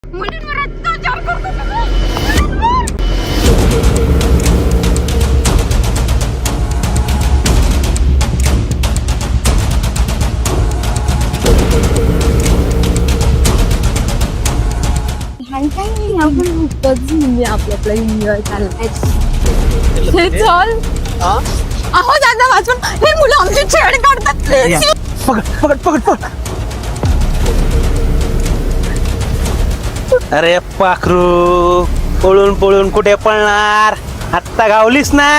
मुलींवर अत्याचार करतो तुम्ही. आपण खूपच म्हणजे आपला एन्जॉय चाललाय. हे चल अहो दादा वाचून हे मुलं आमची छेड काढतात प्लीज. पकड पकड पकड पकड. अरे पाखरू, पळून पळून कुठे पळणार? आत्ता गावलीस ना?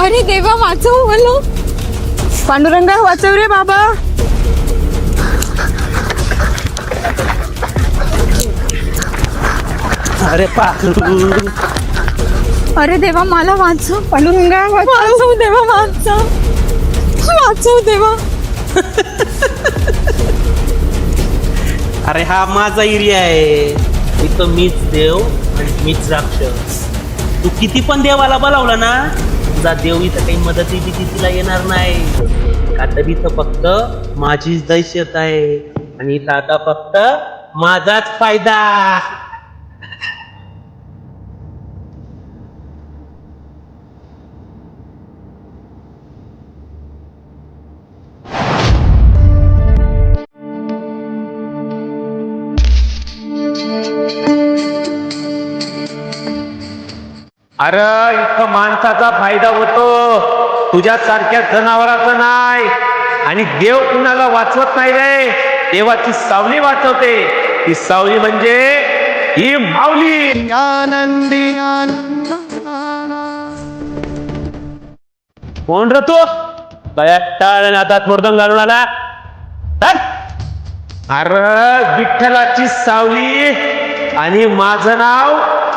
अरे देवा वाचव मला. पांडुरंगा वाचव रे बाबा. अरे पाखरू, अरे देवा मला वाचव. पांडुरंगा वाचव देवा वाचव. वाचव देवा. अरे हा माझा एरिया आहे. इथं मीच देव आणि मीच राक्षस. तू किती पण देवाला बोलावला ना, तुझा देव इथं काही मदती बिती तिला येणार नाही. का तर इथं फक्त माझीच दहशत आहे आणि इथं आता फक्त माझाच फायदा. अरे इथं माणसाचा फायदा होतो, तुझ्यासारख्या जनावराचा नाही. आणि देव कुणाला वाचवत नाही रे, देवाची सावली वाचवते. ती सावली म्हणजे ही माऊली. आनंदी कोण रे तू? टाळ हातात मर्दन घालून आला. अरे विठ्ठलाची सावली आणि माझं नाव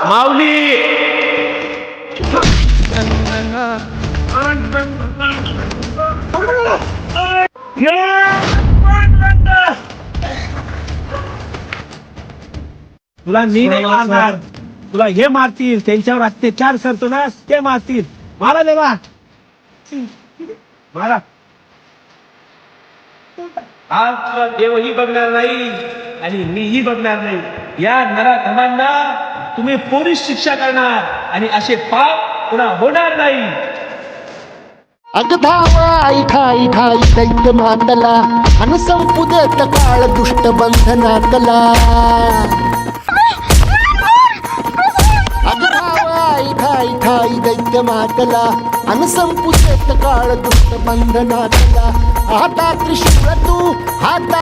माऊली. तुला मी नाही मारणार, तुला हे मारतील. त्यांच्यावर अत्याचार करतो ना ते मारतील. मारा देवा, मारा. आज तुला देवही बघणार नाही आणि मीही बघणार नाही. या नराधमांना तुम्ही पोलीस शिक्षा करणार आणि असे पाप पुन्हा होणार नाही. अगधावा इठाई ठाई दैत्य मातला अन संपुदेत काळ दुष्ट बंधनातला. अगधावा इठाई ठाई दैत्य मातला अन संपुदेत काळ दुष्ट बंधनातला. आता त्रिशूळ तू हाता